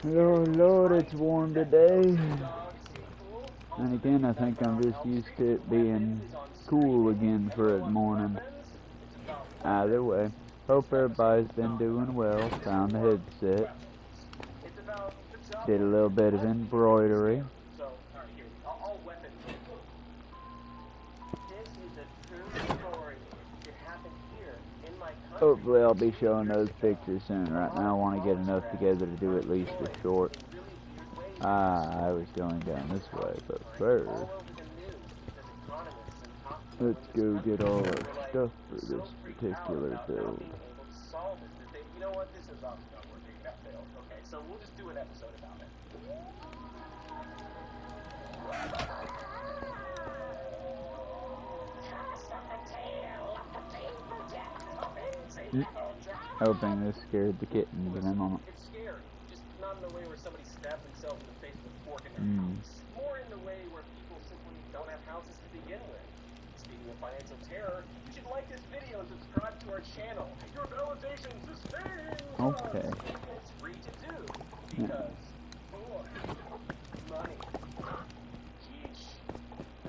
Oh Lord, it's warm today. And again, I think I'm just used to it being cool again for a morning. Either way, hope everybody's been doing well. Found the headset. Did a little bit of embroidery. Hopefully I'll be showing those pictures soon. Right now I want to get enough together to do at least a short. I was going down this way, but first, let's go get all our stuff for this particular build. You know what? This is not working. That failed. Okay, so we'll just do an episode about it. Hoping this scared the kittens in a moment. It's scary, just not in the way where somebody stabs themselves in the face with a fork in their house. More in the way where people simply don't have houses to begin with. Speaking of financial terror, you should like this video and subscribe to our channel. Your validation sustains. Okay. It's free to do because boy, money. Geesh.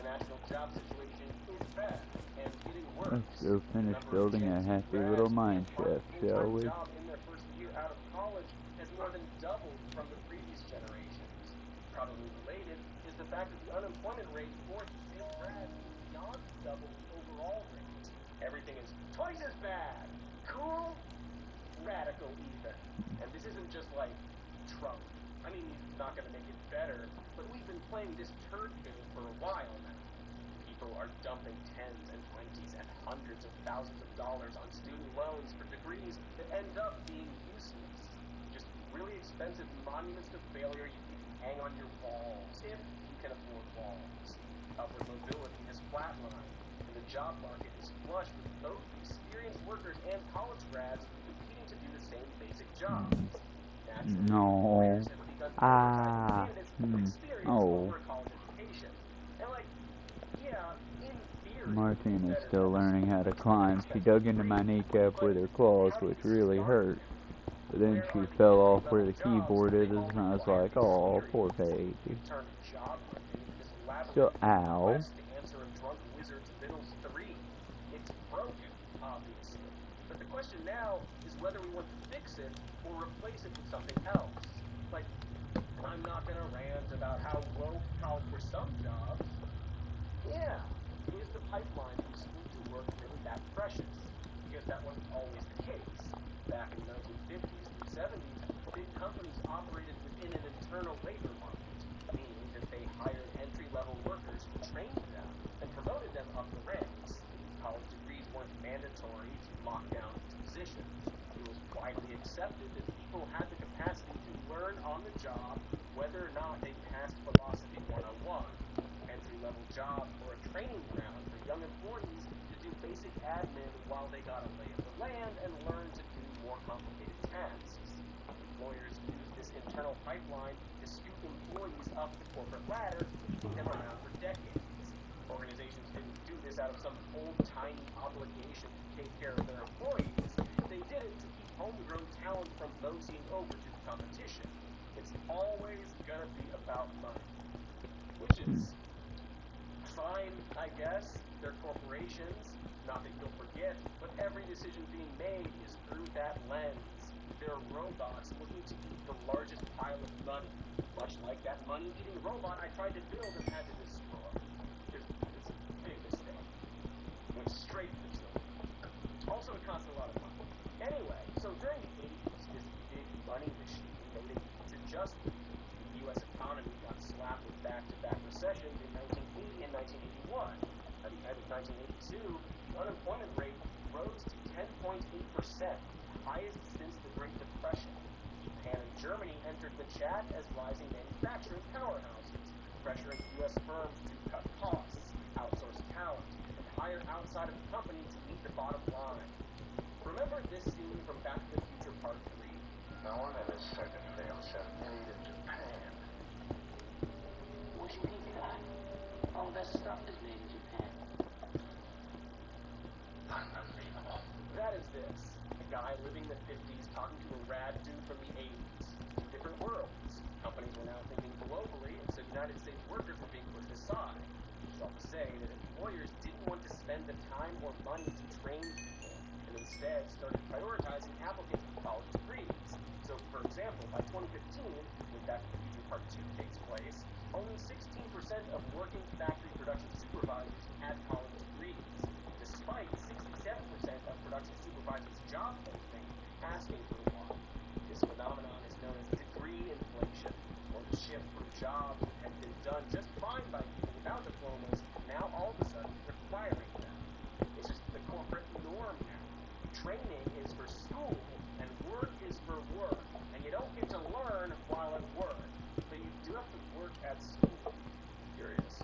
The national job situation is bad and getting worse. Let's go finish building a happy little mine shaft, shall we? Job in their first year out of college has more than doubled from the previous generations. Probably related is the fact that the unemployment rate for new grads is beyond double the overall rate. Everything is twice as bad. Cool? Radical even. And this isn't just like Trump. I mean, he's not going to make it better, but we've been playing this turd game for a while now. People are dumping tens and twenties and hundreds of thousands of dollars on student loans for degrees that end up being useless. Just really expensive monuments to failure you can hang on your walls, if you can afford walls. Upward mobility has flatlined, and the job market is flush with both experienced workers and college grads competing to do the same basic jobs. No. Oh. Martine is still learning how to climb. She dug into my kneecap with her claws, which really hurt. But then she fell off where the keyboard is, and I was like, oh, poor baby. So, ow. But the question now is whether we want to fix it or replace it with something else. Like, I'm not going to rant about how woke college for some jobs. Yeah. Is the pipeline from school to work really that precious? Because that wasn't always the case. Back in the 1950s and 70s, big companies operated within an internal labor market, meaning that they hired entry-level workers, trained them, and promoted them up the ranks. College degrees weren't mandatory to lock down these positions. It was widely accepted that people had the capacity to learn on the job whether or not they passed Philosophy 101. Entry-level jobs or a training ground for young employees to do basic admin while they got a lay of the land and learn to do more complicated tasks. Employers used this internal pipeline to scoop employees up the corporate ladder, keeping them around for decades. Organizations didn't do this out of some old-timey obligation to take care of their employees. They did it to keep homegrown talent from moseying over to the competition. It's always gonna be about money, which is fine, I guess. They're corporations, not that you'll forget, but every decision being made is through that lens. They're robots looking to eat the largest pile of money, much like that money-eating robot I tried to build and had to destroy. It's a big mistake. Went straight to the tip. Also, it costs a lot of money. Anyway, so during the 80s, this big money machine made it to just the U.S. economy got slapped with back-to-back recessions in 1980 and 1981. At the end of 1982, the unemployment rate rose to 10.8%, highest since the Great Depression. Japan and Germany entered the chat as rising manufacturing powerhouses, pressuring U.S. firms to cut costs, outsource talent, and hire outside of the company to meet the bottom line. Remember this scene from Back to the Future Part 3? Now, one of his second fail-safe made in Japan. What do you mean, guy? All that stuff is made in Japan. Unbelievable. That is this. A guy living in the 50s talking to a rad dude from the 80s. Two different worlds. instead started prioritizing applicants with college degrees. So, for example, by 2015, when Back to the Future Part 2 takes place, only 16% of working factory production supervisors had college degrees, despite 67% of production supervisors' job postings asking for one. This phenomenon is known as degree inflation, or the shift from jobs that had been done just fine by people without diplomas, now all of a sudden requiring them. It's just the corporate norm now. Training is for school, and work is for work, and you don't get to learn while at work, but you do have to work at school. Curious.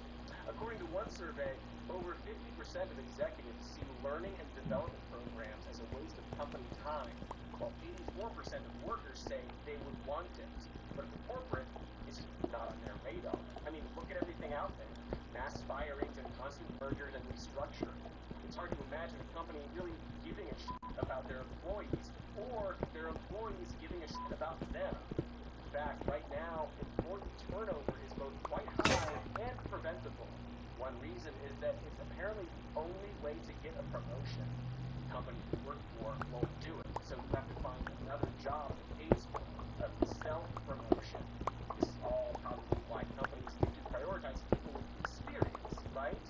According to one survey, over 50% of executives see learning and development programs as a waste of company time, while 84% of workers say they would want it. But the corporate is not on their radar. I mean, look at everything out there. Mass firings and constant mergers and restructuring. It's hard to imagine a company really giving a shit about their employees, or their employees giving a shit about them. In fact, right now, employee turnover is both quite high and preventable. One reason is that it's apparently the only way to get a promotion. The company you work for won't do it, so you have to find another job that pays for a self-promotion. This is all probably why companies need to prioritize people with experience, right?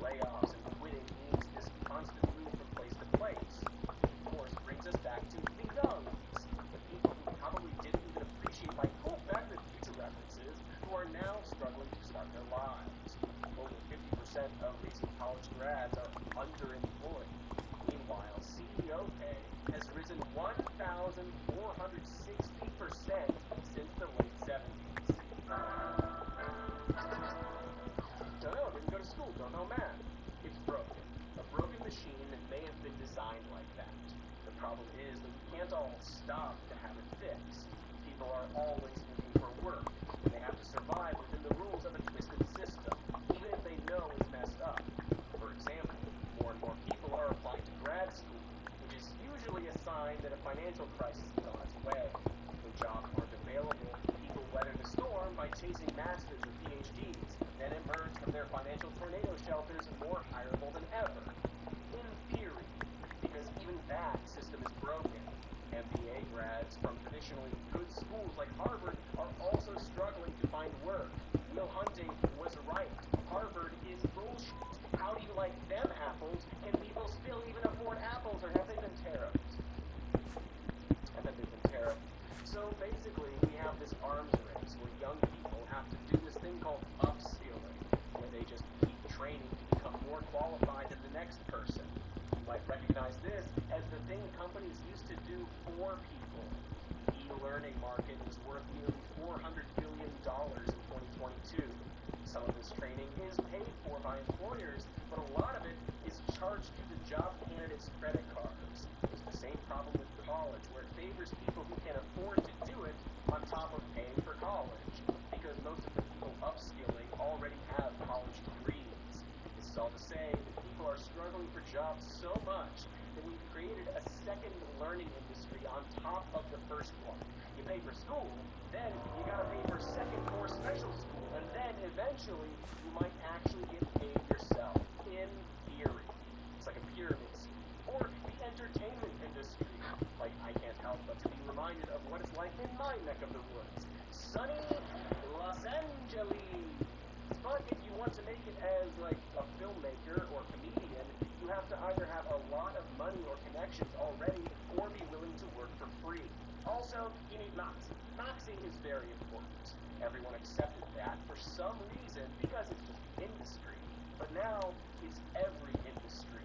Layoffs and quitting means this constant move from place to place. Of course, brings us back to the youngs, the people who probably didn't even appreciate my cool Back to the Future references, who are now struggling to start their lives. Over 50% of recent college grads are underemployed. Meanwhile, CEO pay has risen 1,460% since the late 70s. Don't know, didn't go to school, don't know math. It's broken. A broken machine that may have been designed like that. The problem is that we can't all stop to have it fixed. People are always looking for work, and they have to survive within the rules of a twisted system, even if they know it's messed up. For example, more and more people are applying to grad school, which is usually a sign that a financial crisis is on its way. When jobs aren't available, people weather the storm by chasing masters or PhDs, then emerge from their financial tornado shelters more hireable than ever. In theory, because even that system is broken. MBA grads from traditionally good schools like Harvard are also struggling to find work. Will Hunting was right. Harvard is bullshit. How do you like them apples? Can people still even afford apples, or have they been tariffed? I bet they've been tariffed. So basically, we have this arms race where young people have to do this thing called upskilling, where they just keep training to become more qualified than the next person. You might recognize this as the thing companies used to do for people. The e-learning market is worth nearly $400 billion in 2022. Some of this training is paid for by employers, but a lot of it is charged to the job candidates' credit cards. It's the same problem with college, where it favors people who can afford to do it on top of paying for college, because most of the people upskilling already have college degrees. This is all to say that people are struggling for jobs so much that we've created a second learning industry on top of the first one. You pay for school, then you gotta pay for second or special school, and then eventually you might actually get paid yourself, in theory. It's like a pyramid scheme. Or the entertainment industry. Like, I can't help but to be reminded of what it's like in my neck of the woods. Sunny Los Angeles. But if you want to make it as, like, a filmmaker or comedian, you have to either have a lot of money or connections already, or be willing to work for free. Also, you need Moxie. Moxie is very important. Everyone accepted that for some reason because it's just the industry. But now, it's every industry.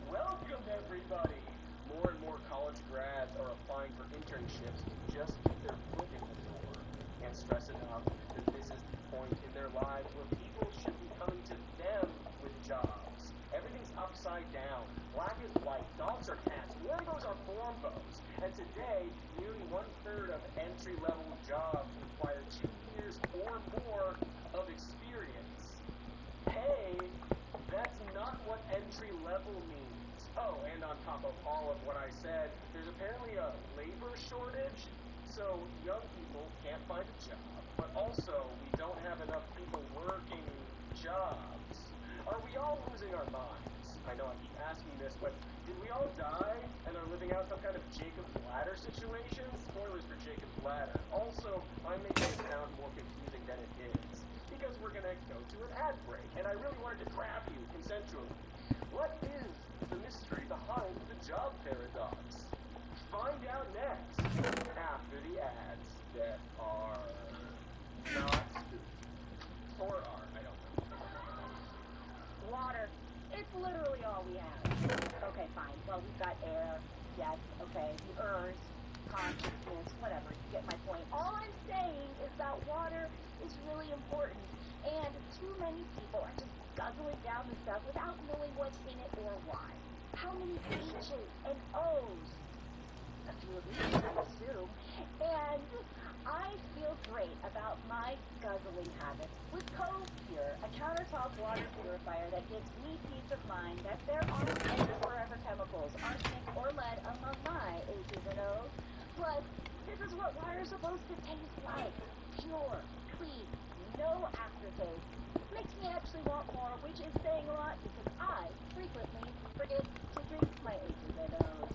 Welcome, everybody! More and more college grads are applying for internships to just get their foot in the door. Can't stress enough that this is the point in their lives where people should be coming to them with jobs. Everything's upside down. Black is white, dogs are cats, warmbos are formbos. And today, nearly 1/3 of entry-level jobs require 2 years or more of experience. Hey, that's not what entry-level means. Oh, and on top of all of what I said, there's apparently a labor shortage, so young people can't find a job. But also, we don't have enough people working jobs. Are we all losing our minds? I know I keep asking this, but did we all die and are living out some kind of Jacob's Ladder situation? Spoilers for Jacob's Ladder. Also, I'm making it sound more confusing than it is, because we're gonna go to an ad break, and I really wanted to grab you consensually. What is the mystery behind the job paradox? Find out next, after the ads that are not spooky. Or are, I don't know. Water. It's literally all we have. Okay, fine. Well, we've got air. Yes, okay. The earth, consciousness, whatever. You get my point. All I'm saying is that water is really important. And too many people are just guzzling down the stuff without knowing what's in it or why. How many H's and O's? A few of each, I assume. And I feel great about my guzzling habits with Cove Pure, a countertop water purifier that gives me peace of mind that there aren't any forever chemicals, arsenic or lead among my H's and O's. Plus, this is what water is supposed to taste like. Pure, clean, no aftertaste. Makes me actually want more, which is saying a lot because I frequently forget to drink my H's and O's.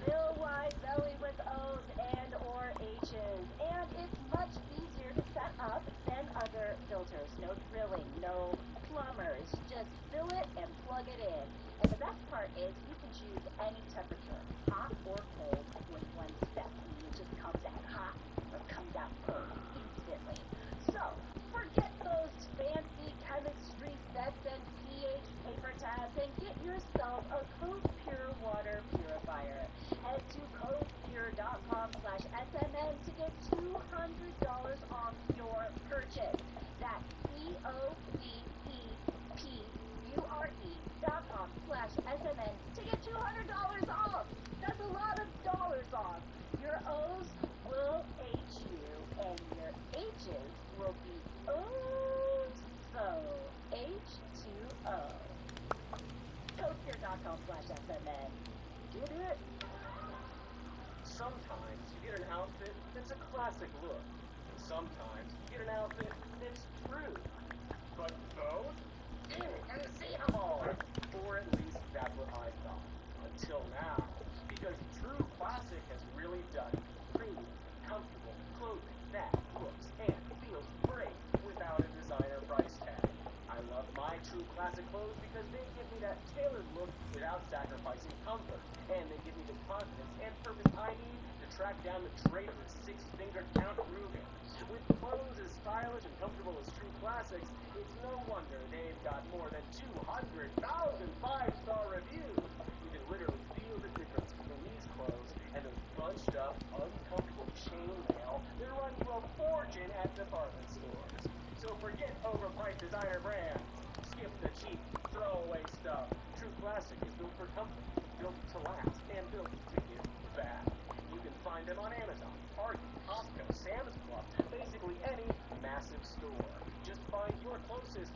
Fill my belly with O's and or H's, and it's much easier to set up than other filters. No drilling, no plumbers. Just fill it and plug it in. And the best part is you can choose any temperature, hot or cold, with one step. It just comes out hot or comes out cold instantly. So, forget those fancy chemistry sets and pH paper tabs and get yourself a Cove Pure water purifier. Head to covepure.com/SMN to get $200 off your purchase. That's covepure.com/SMN to get $200 off. That's a lot of dollars off. Your O's will H you, and your H's will be oh so H2O. Covepure.com/SMN. Get it? Sometimes you get an outfit that's a classic look. And sometimes you get an outfit that's true. But both? Inconceivable! Or at least that's what I thought. Until now. Because true classic has really done premium, comfortable clothing that looks and feels great without a designer price tag. I love my true classic clothes because they give me that tailored look without sacrificing comfort. And they give me the confidence and purpose I need to track down the traitorous six-finger Count Rugen. With clothes as stylish and comfortable as true classics, it's no wonder they've got more than 200,000 five-star reviews. You can literally feel the difference between these clothes and those bunched up, uncomfortable chainmail that run you a fortune at department stores. So forget overpriced designer brands. Skip the cheap, throwaway stuff. True classic is built for comfort, built to last, and built to give back. You can find them on Amazon, Target, Costco, Sam's Club, basically any massive store. Just find your closest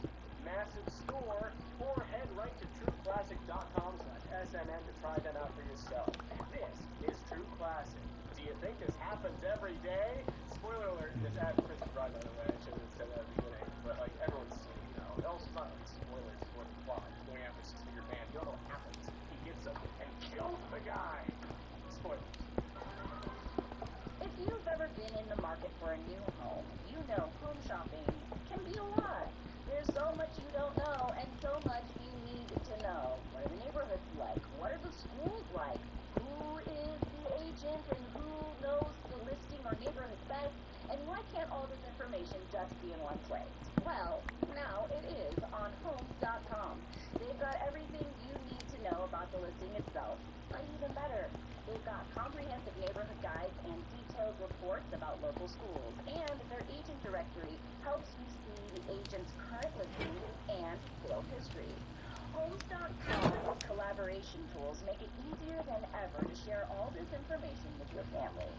massive store or head right to trueclassic.com/SMN to try them out for yourself. This is True Classic. Do you think this happens every day? Spoiler alert, this ad for Princess Bride, by the way. I should have said that at the beginning. But, like, everyone's seen, you know. It also not like spoilers for the plot. Going after six-figure man. You don't know what happens. He gets up and kills the guy. Spoilers. If you've ever been in the market for a new home, you know home shopping can be a lot. There's so much you don't know and so much you need to know. What are the neighborhoods like? What are the schools like? Who is the agent and who knows the listing or neighborhood best? And why can't all this information just be in one place? Well, now it is on Homes.com. They've got everything you need to know about the listing itself, but even better, they've got comprehensive neighborhood guides and detailed reports about local schools, and their agent directory helps you see the agent's current listings and sales history. Homes.com collaboration tools make it easier than ever to share all this information with your family.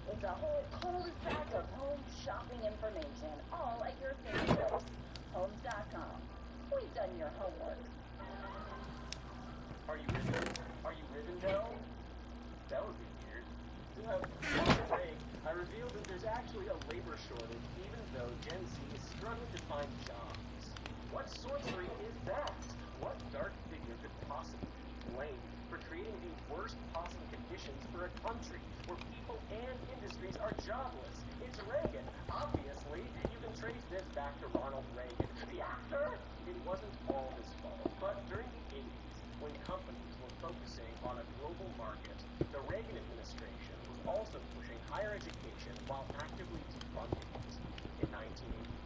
It's a whole cul-de-sac of home shopping information, all at your fingertips. Homes.com. We've done your homework. Are you riveted? Are you Rivendell? That would be weird. On the break, I revealed that there's actually a labor shortage, even though Gen Z is struggling to find jobs. What sorcery is that? What dark figure could possibly be blamed for creating the worst possible conditions for a country where people and industries are jobless? It's Reagan. Obviously, you can trace this back to Ronald Reagan, the actor. It wasn't all his fault, but during the 80s, when companies were focusing on a global market, the Reagan administration was also pushing higher education while actively defunding it. In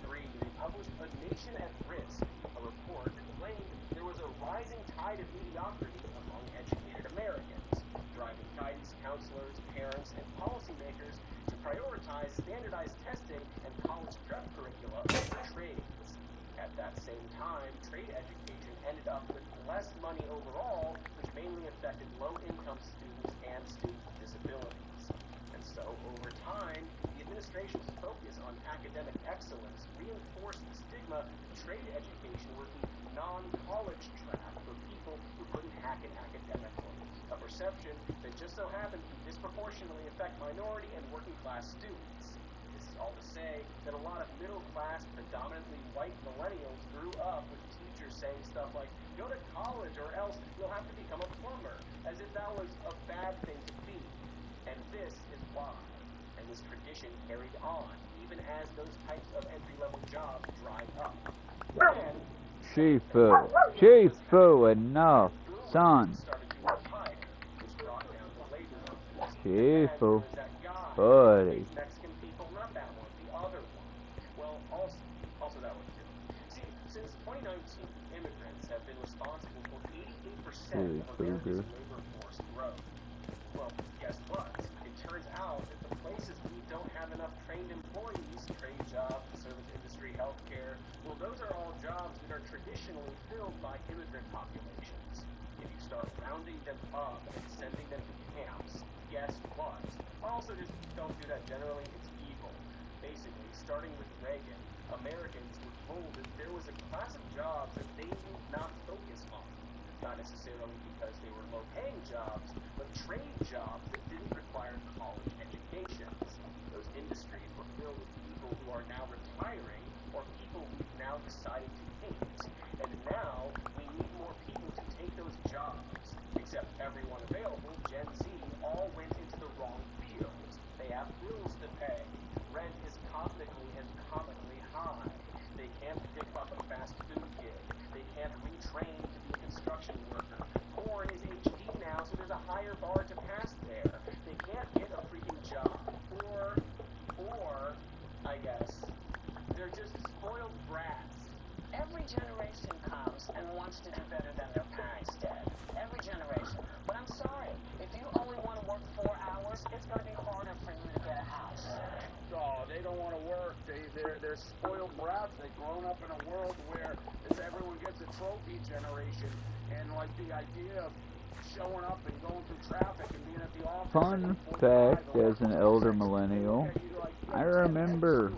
1983, they published A Nation at Risk, a report that claimed there was a rising tide of mediocrity among educated Americans, driving guidance counselors, parents, and policymakers to prioritize standardized testing and college prep curricula over trades. At that same time, trade education ended up with less money overall, which mainly affected low-income students and students with disabilities. And so, over time, the administration's focus on academic excellence reinforced the stigma that trade education was the non-college track for people who couldn't hack it academically, a perception that just so happened to disproportionately affect minority and working-class students. This is all to say that a lot of middle-class, predominantly white millennials grew up with teachers saying stuff like, go to college or else you'll have to become a plumber, as if that was a bad thing to be. And this is why. And this tradition carried on, even as those types of entry-level jobs dried up. Then, Shifu, enough, son. started to retire, which brought down the labor market. Shifu, There's that guy, buddy. Mexican people, not that one, the other one. Well, also that one too. See, since 2019, immigrants have been responsible for 88% of America's labor force growth. Well, guess what? It turns out that the places we don't have enough trained employees, trade jobs, service industry, healthcare, well, those are all jobs that are traditionally filled by immigrant populations. If you start rounding them up and sending them to camps, guess what? Also, just don't do that generally, it's evil. Basically, starting with Reagan, Americans were told that there was a class of jobs that they need not focus on. Not necessarily because they were low-paying jobs, but trade jobs that didn't require college educations. Those industries were filled with people who are now retiring, or people we've now decided to hate. And now, we need more people to take those jobs. Except everyone available, Gen Z, all went into the wrong fields. They have bills to pay. Rent is cosmically and comically high. They can't pick up a fast food gig. They can't retrain to be a construction worker. Porn is HD now, so there's a higher bar to pass there. They can't get a freaking job. Or, I guess, they're just spoiled brats. Every generation comes and wants to do better than their parents did. Every generation. But I'm sorry, if you only want to work 4 hours, it's going to be harder for you to get a house. Oh, they don't want to work. They're spoiled brats. They've grown up in a world where it's everyone gets a trophy generation. And like the idea of showing up and going through traffic and being at the office. Fun fact, as an elder millennial, I remember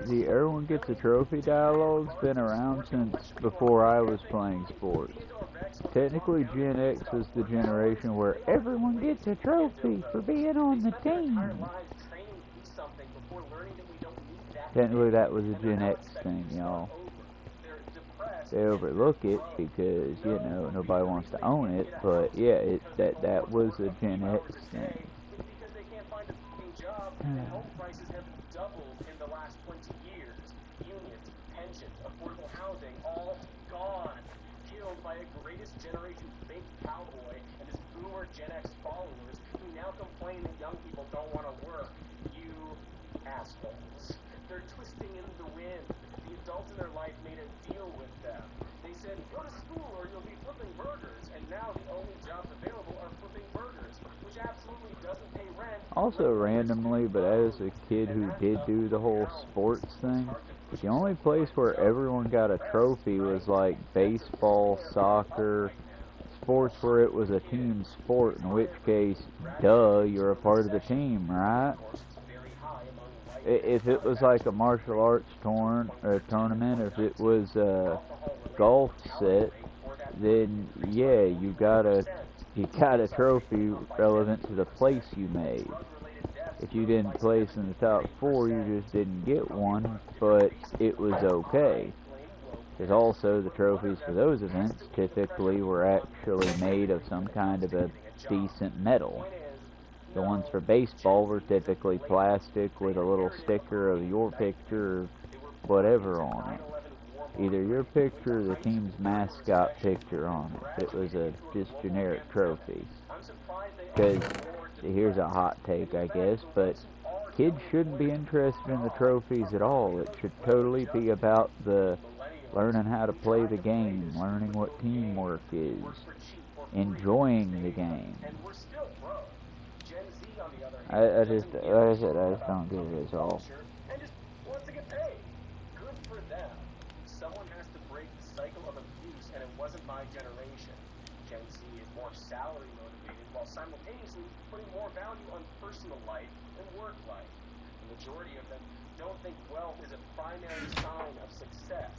the everyone gets a trophy dialogue's been around since before I was playing sports. Technically, Gen X was the generation where everyone gets a trophy for being on the team. Technically, that was a Gen X thing, y'all. They overlook it because, you know, nobody wants to own it, but yeah, that was a Gen X thing. Because they can't find a fucking job, and home prices have doubled in the last 20 years. Unions, pensions, affordable housing, all gone. Killed by a greatest generation fake cowboy and his boomer Gen X followers who now complain that young people don't want to work. You assholes. They're twisting in the wind. The adults in their life made a deal with them. They said, go to school or you'll be flipping burgers. And now the only jobs available are flipping burgers, which absolutely doesn't pay rent. Also randomly, but as a kid who did do the whole sports thing, the only place where everyone got a trophy was like baseball, soccer, sports where it was a team sport, in which case, duh, you're a part of the team, right? If it was like a martial arts tournament, if it was a golf set, then yeah, you got a trophy relevant to the place you made. If you didn't place in the top 4, you just didn't get one, but it was okay. Because also the trophies for those events typically were actually made of some kind of a decent metal. The ones for baseball were typically plastic with a little sticker of your picture or whatever on it. Either your picture or the team's mascot picture on it. It was a just generic trophy. Because, here's a hot take I guess, but kids shouldn't be interested in the trophies at all. It should totally be about the learning how to play the game, learning what teamwork is, enjoying the game. I just, like I said, I just don't get it at all. And just wants to get paid. Good for them. Someone has to break the cycle of abuse, and it wasn't my generation. Gen Z is more salary motivated while simultaneously putting more value on personal life and work life. The majority of them don't think wealth is a primary sign of success.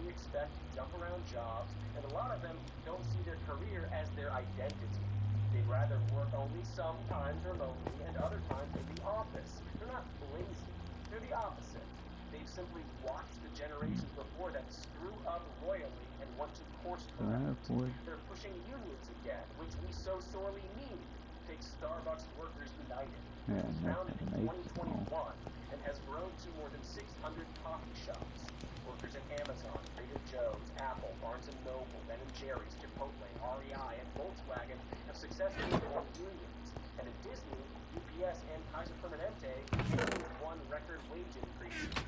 They expect jump around jobs, and a lot of them don't see their career as their identity. They'd rather work only sometimes remotely and other times in the office. They're not lazy. They're the opposite. They've simply watched the generations before them screw up royally and want to course correct. They're pushing unions again, which we so sorely need. Take Starbucks Workers United. It was founded in 2021 and has grown to more than 600 coffee shops. Workers at Amazon, Trader Joe's, Apple, Barnes & Noble, Ben & Jerry's, Chipotle, REI, and Volkswagen have successfully formed unions. And at Disney, UPS and Kaiser Permanente unions won record wage increases.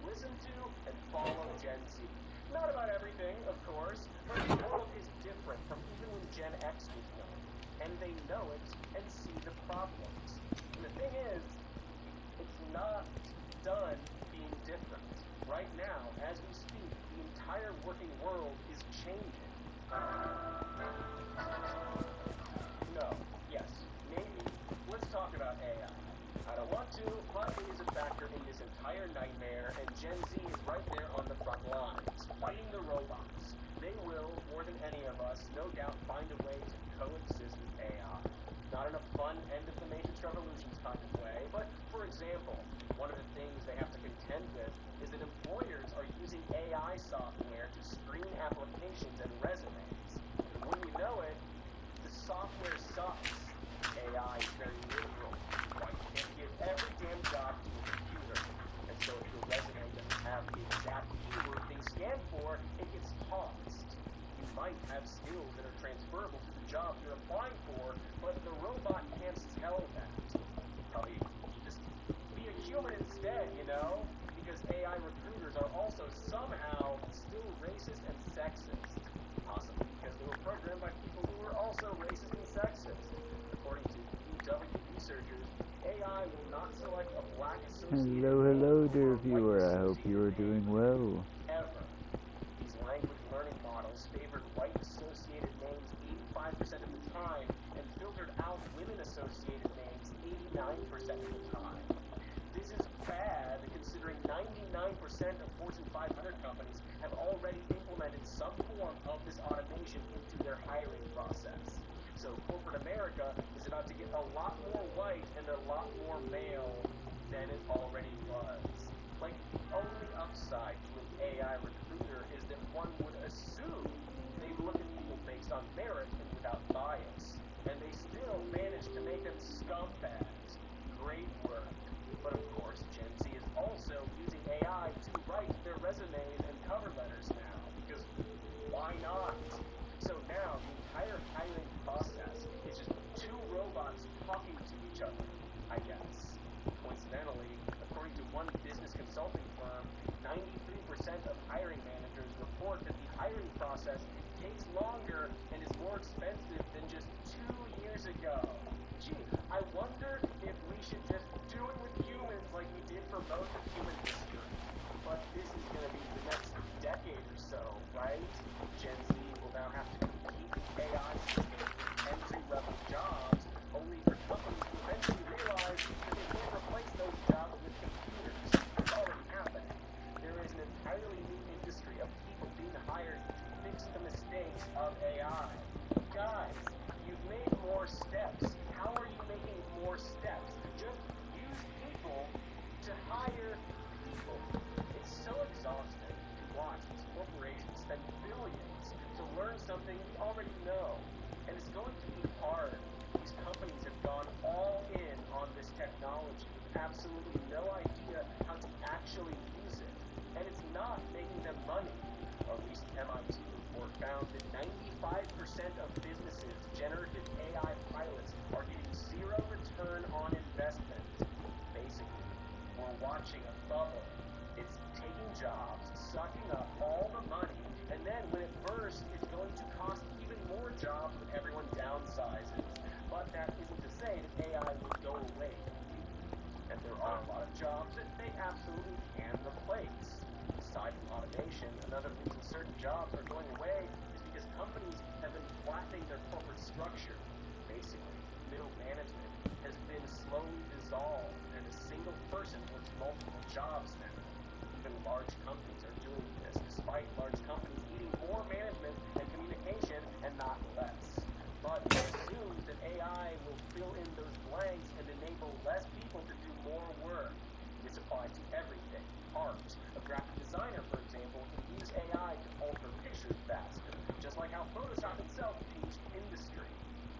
Listen to and follow Gen Z. Not about everything, of course, but the world is different from even when Gen X was young. And they know it and see the problems. And the thing is, it's not done being different. Right now, as we speak, the entire working world is changing. No, yes, maybe. Let's talk about AI. I don't want to, but it is a factor in this entire nightmare, and Gen Z is right there on the front lines, fighting the robots. They will, more than any of us, no doubt find a way to coexist with AI. Not in a fun end of the Matrix Revolutions kind of way, but, for example, one of the things they have to contend with is that employers are using AI software to screen applications and resumes. And when you know it, the software sucks. AI is very liberal. Right? You can't give every damn job to a computer. And so if your resume doesn't have the exact keyword they scan for, it gets tossed. You might have skills that are transferable to the job you're applying for, but the robot can't tell that. Probably just be a human instead, you know? Because AI recruiters are also somehow still racist and sexist. Possibly because they were programmed by people who were also racist and sexist. According to EW researchers, AI will not select a black associated Hello, dear viewer. I hope you are doing well. ever. These language learning models favored white associated names 85% of the time and filtered out women associated names 89% of the time. This is bad considering 99% of Fortune 500 companies have already implemented some form of this automation into their hiring process. So corporate America is about to get a lot more white and a lot more male than it already was. Like, the only upside to an AI recruiter is that one would assume they look at people based on merit and without bias. And they still manage to make them scumbags. Great work. But of course, Gen Z is also using AI to write their resumes and cover letters now, because why not? So now the entire hiring process is just two robots talking to each other, I guess. Coincidentally, according to one business consulting firm, 93% of hiring managers report that the hiring process takes longer and is more expensive than just 2 years ago. Gee, I wonder if we should just do it with humans like we did for most of human history. But this is going to be the next decade or so, right? Gen Z will now have to compete with AI systems and entry-level jobs, only for companies to eventually realize that they can't replace those jobs with computers. It's already happening. There is an entirely new industry of people being hired to fix the mistakes of AI. Guys, you've made more steps. How are you making more steps? Just use people to hire jobs, sucking up all the money, and then when it bursts, it's going to cost even more jobs when everyone downsizes. But that isn't to say that AI would go away. And there are a lot of jobs that they absolutely can replace. Aside from automation, another reason certain jobs are going away is because companies have been flattening their corporate structure. Basically, middle management has been slowly dissolved, and a single person works multiple jobs now. Even large companies are doing this, despite large companies needing more management and communication and not less. But it assumes that AI will fill in those blanks and enable less people to do more work. This applies to everything. Art. A graphic designer, for example, can use AI to alter pictures faster, just like how Photoshop itself changed industry.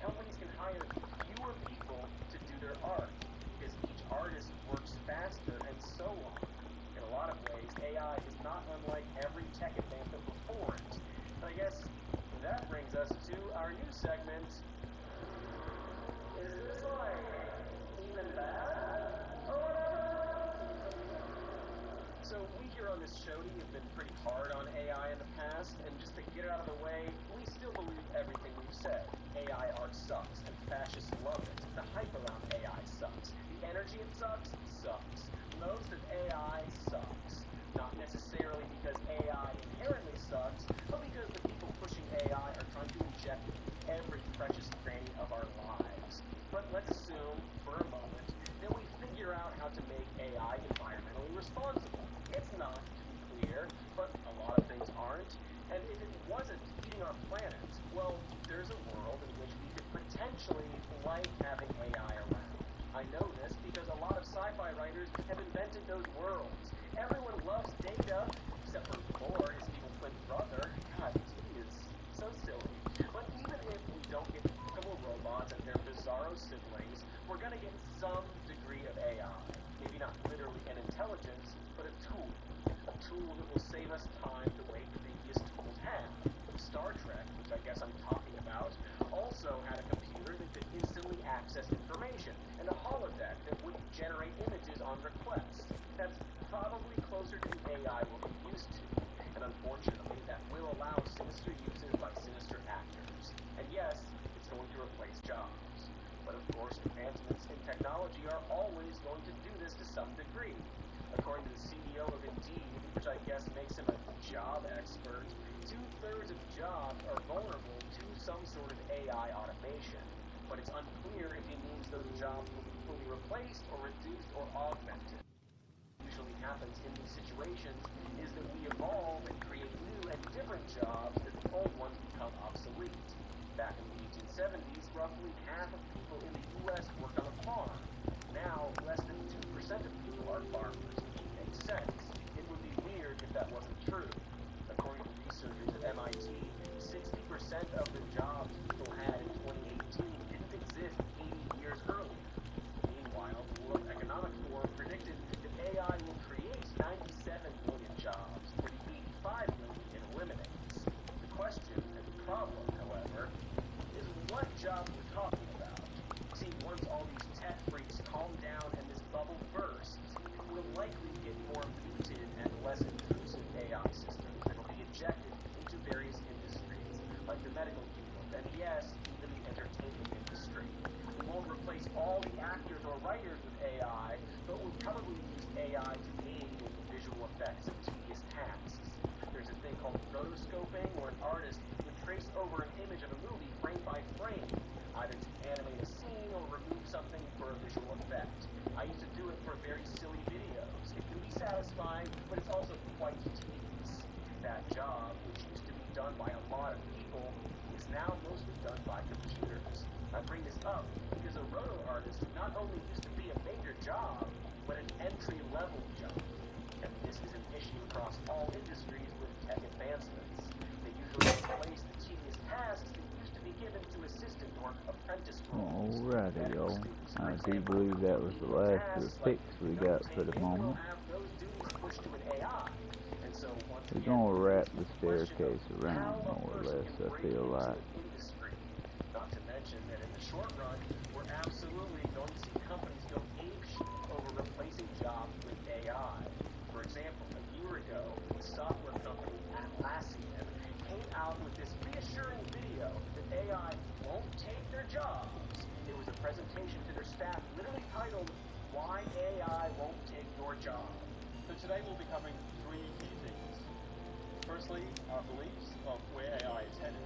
Companies can hire fewer people to do their art, because each artist works faster and so on. In a lot of ways, AI is not unlike every tech advancement before it. I guess that brings us to our new segment. Is this like even bad? Or whatever? So we here on this show have been pretty hard on AI in the past, and just to get it out of the way, we still believe everything we've said. AI art sucks, and fascists love it. The hype around AI sucks. The energy it sucks. Most of AI sucks. Not necessarily because AI inherently sucks, but because the people pushing AI are trying to inject every precious cranny of our lives. But let's assume, for a moment, that we figure out how to make AI environmentally responsible. It's not, to be clear, but a lot of things aren't. And if it wasn't eating our planet, well, there's a world in which we could potentially like having AI around. I know this because a lot of sci-fi writers have invented those worlds. Everyone loves Data, except for Thor, his evil twin brother. God, he is so silly. But even if we don't get evil robots and their bizarro siblings, we're going to get some degree of AI. Maybe not literally an intelligence, but a tool. A tool that will save us time the way previous tools have. Star Trek, which I guess I'm talking about, also had a computer that could instantly access information, and a holodeck that would generate images on request. That's probably closer to the AI we'll be used to, and unfortunately that will allow sinister uses by sinister actors. And yes, it's going to replace jobs. But of course, advancements in technology are always going to do this to some degree. According to the CEO of Indeed, which I guess makes him a job expert, 2/3 of jobs are vulnerable to some sort of AI automation. But it's unclear if he means those jobs will be fully replaced or reduced or augmented. What usually happens in these situations is that we evolve and create new and different jobs as the old ones become obsolete. Back in the 1870s, roughly half of people in the U.S. worked on a farm. Now, less than 2% of people are farmers. Makes sense. It would be weird if that wasn't true. According to researchers at MIT, 60% of the jobs people had in 2018 didn't exist 80 years earlier. Meanwhile, the World Economic Forum predicted that AI will create 97 million jobs, where the 85 million it eliminates. The question and the problem, however, is what jobs we're talking about. See, once all these tech freaks calm down and this bubble bursts, we'll likely get more muted and less intrusive AI systems that will be injected into various industries, like the medical field, and yes, even the entertainment industry. We won't replace all the actors or writers with AI, but we'll probably use AI to aid in visual effects and tedious tasks. There's a thing called rotoscoping, where an artist would trace over an image of a movie frame by frame, either to animate a scene or remove something for a visual effect. I used to do it for very silly videos. It can be satisfying, but it's also quite tedious. That job, which used to be done by a lot of people, is now mostly done by computers. I bring this up because a roto artist not only used to be a major job, but an entry-level job. And this is an issue across all industries with tech advancements. They usually replace the tedious tasks that used to be given to assistant or apprentice roles. Alrighty, y'all. I do believe that was the last of the picks we got for the moment. We're going to wrap the staircase around, more or less, I feel like. Not to mention that in the short run, we're absolutely going to see companies go apeshit over replacing jobs with AI. For example, a year ago, out with this reassuring video that AI won't take their jobs. It was a presentation to their staff literally titled, Why AI Won't Take Your Job. So today we'll be covering three key things. Firstly, our beliefs of where AI is headed,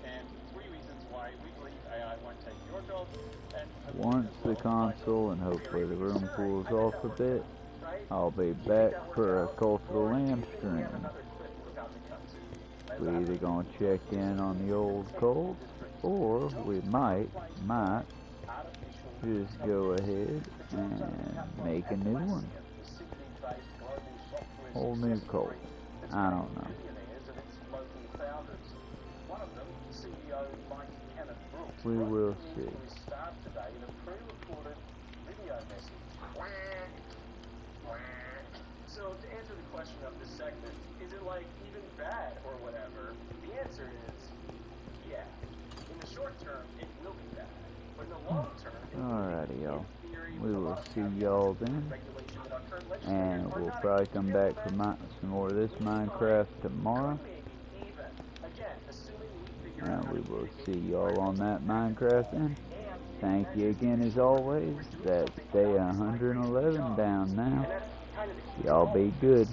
and three reasons why we believe AI won't take your job, and Once the console and hopefully the room cools off a bit, I'll be back for a cultural lamb stream. We're either gonna check in on the old cult, or we might just go ahead and make a new one. Whole new cult. I don't know. We will see. So to answer the question of this segment, is it like even bad or whatever? The answer is yeah. In the short term, it will be bad. But in the long term, Alrighty, y'all. We will see y'all then. And we'll probably come back for some more of this Minecraft tomorrow. And we will see y'all on that Minecraft then. Thank you again as always. That's day 111 down now. Y'all be good.